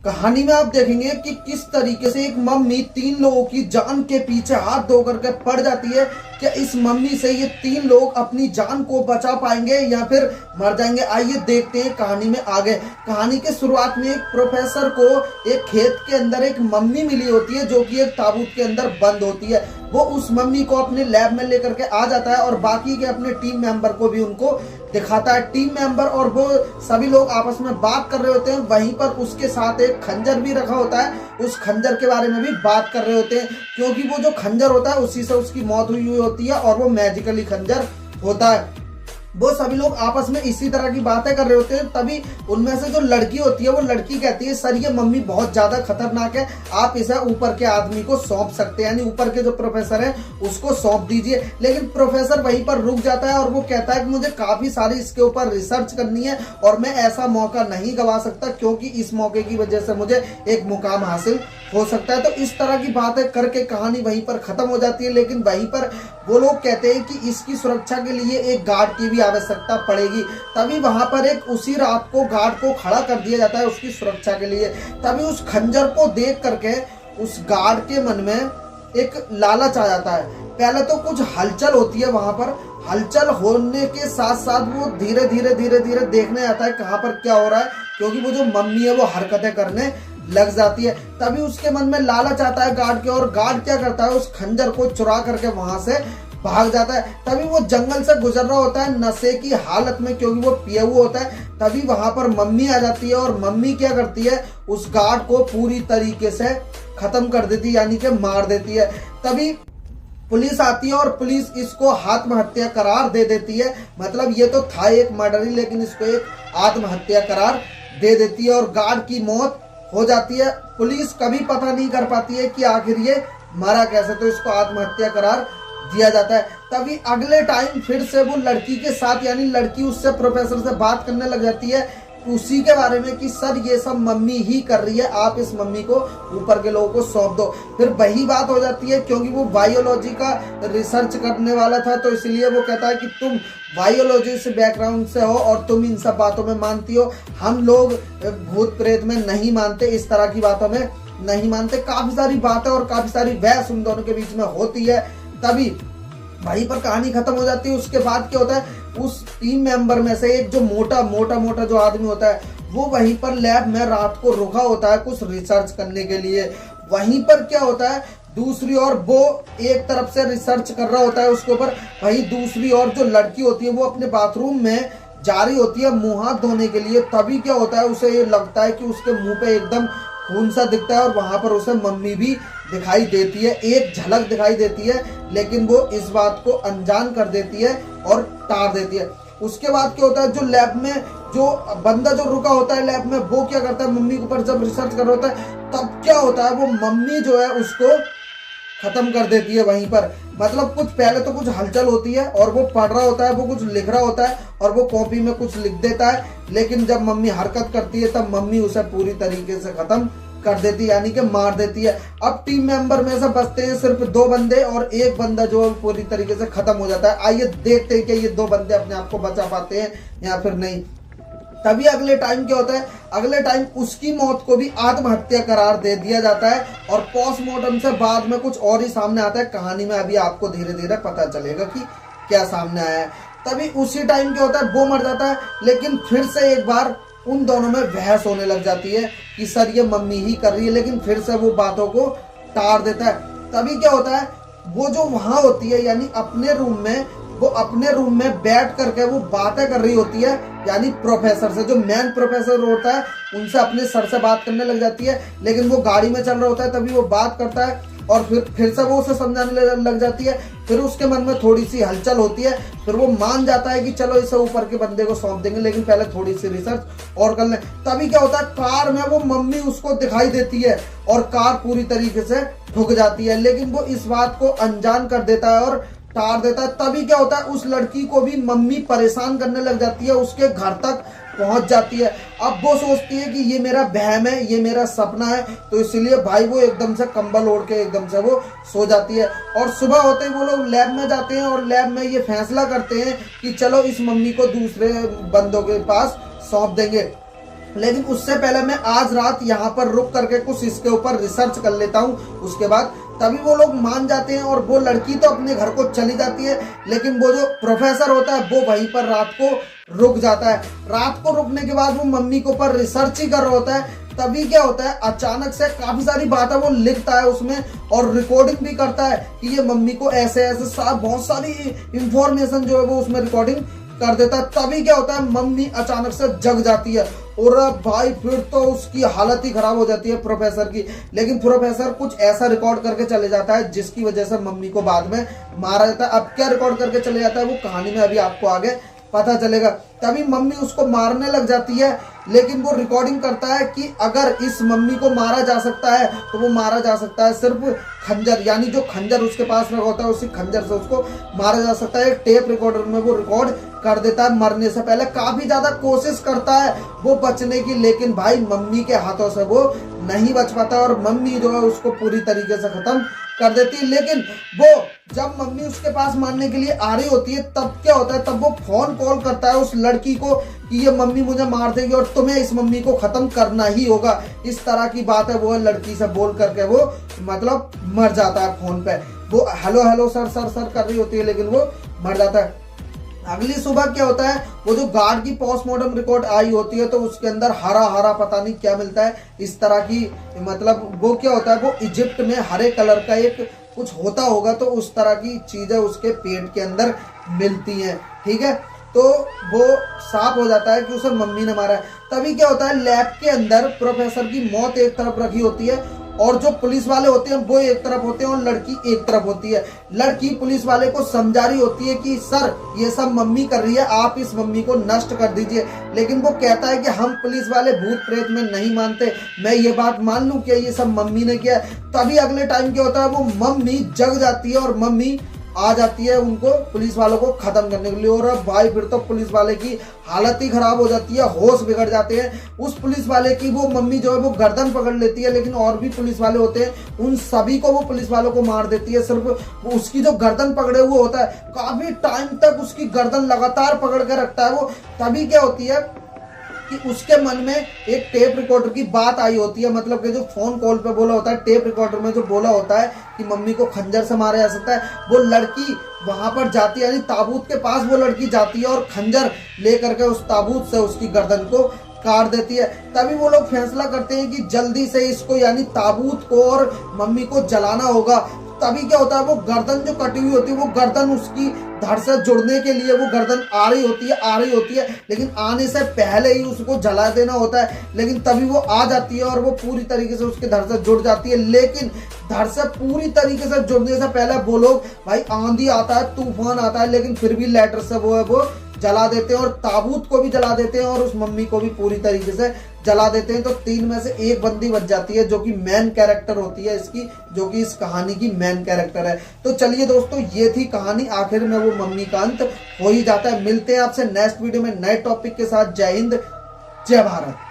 कहानी में आप देखेंगे कि किस तरीके से एक मम्मी 3 लोगों की जान के पीछे हाथ धो करके पड़ जाती है। क्या इस मम्मी से ये 3 लोग अपनी जान को बचा पाएंगे या फिर मर जाएंगे? आइए देखते हैं कहानी में आगे। कहानी के शुरुआत में एक प्रोफेसर को एक खेत के अंदर एक मम्मी मिली होती है जो कि एक ताबूत के अंदर बंद होती है। वो उस मम्मी को अपने लैब में लेकर के आ जाता है और बाकी के अपने टीम मेंबर को भी उनको दिखाता है। टीम मेंबर और वो सभी लोग आपस में बात कर रहे होते हैं। वहीं पर उसके साथ एक खंजर भी रखा होता है। उस खंजर के बारे में भी बात कर रहे होते हैं क्योंकि वो जो खंजर होता है उसी से उसकी मौत हुई होती है और वो मैजिकली खंजर होता है। वो सभी लोग आपस में इसी तरह की बातें कर रहे होते हैं। तभी उनमें से जो लड़की होती है वो लड़की कहती है, सर ये मम्मी बहुत ज्यादा खतरनाक है, आप इसे ऊपर के आदमी को सौंप सकते हैं, यानी ऊपर के जो प्रोफेसर है उसको सौंप दीजिए। लेकिन प्रोफेसर वहीं पर रुक जाता है और वो कहता है कि मुझे काफी सारी इसके ऊपर रिसर्च करनी है और मैं ऐसा मौका नहीं गवा सकता क्योंकि इस मौके की वजह से मुझे एक मुकाम हासिल हो सकता है। तो इस तरह की बातें करके कहानी वहीं पर खत्म हो जाती है। लेकिन वहीं पर वो लोग कहते हैं कि इसकी सुरक्षा के लिए एक गार्ड की भी आवश्यकता पड़ेगी। तभी वहां पर एक उसी रात को गार्ड को खड़ा कर दिया जाता है उसकी सुरक्षा के लिए। तभी उस खंजर को देख करके उस गार्ड के मन में एक लालच आ जाता है। पहले तो कुछ हलचल होती है वहां पर। हलचल होने के साथ साथ वो धीरे धीरे देखने आता है कहाँ पर क्या हो रहा है, क्योंकि वो जो मम्मी है वो हरकतें करने लग जाती है। तभी उसके मन में लालच आता है गार्ड के, और गार्ड क्या करता है उस खंजर को चुरा करके वहां से भाग जाता है। तभी वो जंगल से गुजर रहा होता है नशे की हालत में, क्योंकि वो पिया हुआ होता है। तभी वहां पर मम्मी आ जाती है और मम्मी क्या करती है उस गार्ड को पूरी तरीके से खत्म कर देती है, यानी कि मार देती है। तभी पुलिस आती है और पुलिस इसको आत्महत्या करार दे देती है। मतलब ये तो था एक मर्डर ही, लेकिन इसको एक आत्महत्या करार दे देती है और गार्ड की मौत हो जाती है। पुलिस कभी पता नहीं कर पाती है कि आखिर ये मरा कैसे, तो इसको आत्महत्या करार दिया जाता है। तभी अगले टाइम फिर से वो लड़की के साथ, यानी लड़की उससे प्रोफेसर से बात करने लग जाती है उसी के बारे में कि सर ये सब मम्मी ही कर रही है, आप इस मम्मी को ऊपर के लोगों को सौंप दो। फिर वही बात हो जाती है क्योंकि वो बायोलॉजी का रिसर्च करने वाला था, तो इसलिए वो कहता है कि तुम बायोलॉजी से बैकग्राउंड से हो और तुम इन सब बातों में मानती हो, हम लोग भूत प्रेत में नहीं मानते, इस तरह की बातों में नहीं मानते। काफी सारी बातें और काफी सारी बहस उन दोनों के बीच में होती है। तभी वहीं पर कहानी खत्म हो जाती है। उसके बाद क्या होता है उस टीम मेंबर में से एक जो मोटा जो आदमी होता है वो वहीं पर लैब में रात को रुका होता है कुछ रिसर्च करने के लिए। वहीं पर क्या होता है दूसरी ओर वो एक तरफ से रिसर्च कर रहा होता है उसके ऊपर, वहीं दूसरी ओर जो लड़की होती है वो अपने बाथरूम में जा रही होती है मुंह हाथ धोने के लिए। तभी क्या होता है उसे ये लगता है कि उसके मुंह पे एकदम खून सा दिखता है और वहां पर उसे मम्मी भी दिखाई देती है, एक झलक दिखाई देती है, लेकिन वो इस बात को अनजान कर देती है और टार देती है। उसके बाद क्या होता है जो लैब में जो बंदा जो रुका होता है लैब में वो क्या करता है मम्मी के ऊपर जब रिसर्च कर रहा होता है तब क्या होता है वो मम्मी जो है उसको खत्म कर देती है वहीं पर। मतलब कुछ पहले तो कुछ हलचल होती है और वो पढ़ रहा होता है, वो कुछ लिख रहा होता है और वो कॉपी में कुछ लिख देता है, लेकिन जब मम्मी हरकत करती है तब मम्मी उसे पूरी तरीके से खत्म कर देती है, यानी कि मार देती है। अब टीम मेंबर में से बचते हैं सिर्फ 2 बंदे और एक बंदा जो पूरी तरीके से खत्म हो जाता है। आइए देखते हैं कि ये 2 बंदे अपने आप को बचा पाते हैं या फिर नहीं। तभी अगले टाइम क्या होता है अगले टाइम उसकी मौत को भी आत्महत्या करार दे दिया जाता है और पोस्टमार्टम से बाद में कुछ और ही सामने आता है। कहानी में अभी आपको धीरे धीरे पता चलेगा कि क्या सामने आया है। तभी उसी टाइम क्या होता है वो मर जाता है, लेकिन फिर से एक बार उन दोनों में बहस होने लग जाती है कि सर ये मम्मी ही कर रही है, लेकिन फिर से वो बातों को टार देता है। तभी क्या होता है वो जो वहां होती है यानी अपने रूम में बैठ करके वो बातें कर रही होती है, यानी प्रोफेसर से, जो मेन प्रोफेसर होता है उनसे अपने सर से बात करने लग जाती है। लेकिन वो गाड़ी में चल रहा होता है तभी वो बात करता है और फिर से वो उसे समझाने लग जाती है। फिर उसके मन में थोड़ी सी हलचल होती है, फिर वो मान जाता है कि चलो इसे ऊपर के बंदे को सौंप देंगे, लेकिन पहले थोड़ी सी रिसर्च और कर लें। तभी क्या होता है कार में वो मम्मी उसको दिखाई देती है और कार पूरी तरीके से ठुक जाती है, लेकिन वो इस बात को अनजान कर देता है और टार देता है। तभी क्या होता है उस लड़की को भी मम्मी परेशान करने लग जाती है, उसके घर तक पहुंच जाती है। अब वो सोचती है कि ये मेरा वहम है, ये मेरा सपना है, तो इसलिए भाई वो एकदम से कंबल ओढ़ के एकदम से वो सो जाती है। और सुबह होते ही वो लोग लैब में जाते हैं और लैब में ये फैसला करते हैं कि चलो इस मम्मी को दूसरे बंदों के पास सौंप देंगे। लेकिन उससे पहले मैं आज रात यहाँ पर रुक करके कुछ इसके ऊपर रिसर्च कर लेता हूँ। उसके बाद तभी वो लोग मान जाते हैं और वो लड़की तो अपने घर को चली जाती है, लेकिन वो जो प्रोफेसर होता है वो वहीं पर रात को रुक जाता है। रात को रुकने के बाद वो मम्मी के ऊपर रिसर्च ही कर रहा होता है। तभी क्या होता है, अचानक से काफी सारी बातें वो लिखता है उसमें और रिकॉर्डिंग भी करता है कि ये मम्मी को ऐसे ऐसे बहुत सारी इंफॉर्मेशन जो है वो उसमें रिकॉर्डिंग कर देता है। तभी क्या होता है, मम्मी अचानक से जग जाती है और भाई फिर तो उसकी हालत ही खराब हो जाती है प्रोफेसर की। लेकिन प्रोफेसर कुछ ऐसा रिकॉर्ड करके चले जाता है जिसकी वजह से मम्मी को बाद में मारा जाता है। अब क्या रिकॉर्ड करके चले जाता है वो कहानी में अभी आपको आगे पता चलेगा। तभी मम्मी उसको मारने लग जाती है, लेकिन वो रिकॉर्डिंग करता है कि अगर इस मम्मी को मारा जा सकता है तो वो मारा जा सकता है सिर्फ खंजर, यानी जो खंजर उसके पास में होता है उसी खंजर से उसको मारा जा सकता है। एक टेप रिकॉर्डर में वो रिकॉर्ड कर देता है मरने से पहले। काफी ज्यादा कोशिश करता है वो बचने की, लेकिन भाई मम्मी के हाथों से वो नहीं बच पाता और मम्मी जो है उसको पूरी तरीके से खत्म कर देती है। लेकिन वो जब मम्मी उसके पास मारने के लिए आ रही होती है तब क्या होता है, तब वो फोन कॉल करता है उस लड़की को कि ये मम्मी मुझे मार देगी और तुम्हें इस मम्मी को खत्म करना ही होगा। इस तरह की बात है वो लड़की से बोल करके वो मतलब मर जाता है फोन पे। वो hello hello sir sir sir कर रही होती है लेकिन वो मर जाता है। अगली सुबह क्या होता है, वो जो गार्ड की पोस्टमार्टम रिपोर्ट आई होती है तो उसके अंदर हरा हरा पता नहीं क्या मिलता है इस तरह की, मतलब वो क्या होता है, वो इजिप्ट में हरे कलर का एक कुछ होता होगा तो उस तरह की चीजें उसके पेट के अंदर मिलती हैं। ठीक है, तो वो साफ हो जाता है कि उसे मम्मी ने मारा है। तभी क्या होता है, लैब के अंदर प्रोफेसर की मौत एक तरफ रखी होती है और जो पुलिस वाले होते हैं वो एक तरफ होते हैं और लड़की एक तरफ होती है। लड़की पुलिस वाले को समझा रही होती है कि सर ये सब मम्मी कर रही है, आप इस मम्मी को नष्ट कर दीजिए। लेकिन वो कहता है कि हम पुलिस वाले भूत प्रेत में नहीं मानते, मैं ये बात मान लूं कि ये सब मम्मी ने किया। तभी अगले टाइम क्या होता है, वो मम्मी जग जाती है और मम्मी आ जाती है उनको पुलिस वालों को खत्म करने के लिए। और अब भाई फिर तो पुलिस वाले की हालत ही खराब हो जाती है, होश बिगड़ जाते हैं। उस पुलिस वाले की वो मम्मी जो है वो गर्दन पकड़ लेती है, लेकिन और भी पुलिस वाले होते हैं उन सभी को वो पुलिस वालों को मार देती है। सिर्फ वो उसकी जो गर्दन पकड़े हुए होता है, काफी टाइम तक उसकी गर्दन लगातार पकड़ के रखता है वो। तभी क्या होती है कि उसके मन में एक टेप रिकॉर्डर की बात आई होती है, मतलब कि जो फोन कॉल पे बोला होता है, टेप रिकॉर्डर में जो बोला होता है कि मम्मी को खंजर से मारा जा सकता है, वो लड़की वहां पर जाती है, यानी ताबूत के पास वो लड़की जाती है और खंजर लेकर के उस ताबूत से उसकी गर्दन को काट देती है। तभी वो लोग फैसला करते हैं कि जल्दी से इसको यानी ताबूत को और मम्मी को जलाना होगा। तभी क्या होता है, वो गर्दन जो कटी हुई होती है वो गर्दन उसकी धड़ से जुड़ने के लिए वो गर्दन आ रही होती है, लेकिन आने से पहले ही उसको जला देना होता है। लेकिन तभी वो आ जाती है और वो पूरी तरीके से उसके धड़ से जुड़ जाती है। लेकिन धड़ से पूरी तरीके से जुड़ने से पहले वो लोग, भाई आंधी आता है, तूफान आता है, लेकिन फिर भी लेटर से वो जला देते हैं और ताबूत को भी जला देते हैं और उस मम्मी को भी पूरी तरीके से जला देते हैं। तो 3 में से 1 बंदी बच जाती है जो कि मेन कैरेक्टर होती है इसकी, जो कि इस कहानी की मेन कैरेक्टर है। तो चलिए दोस्तों, ये थी कहानी, आखिर में वो मम्मी का अंत हो ही जाता है। मिलते हैं आपसे नेक्स्ट वीडियो में नए टॉपिक के साथ। जय हिंद, जय भारत।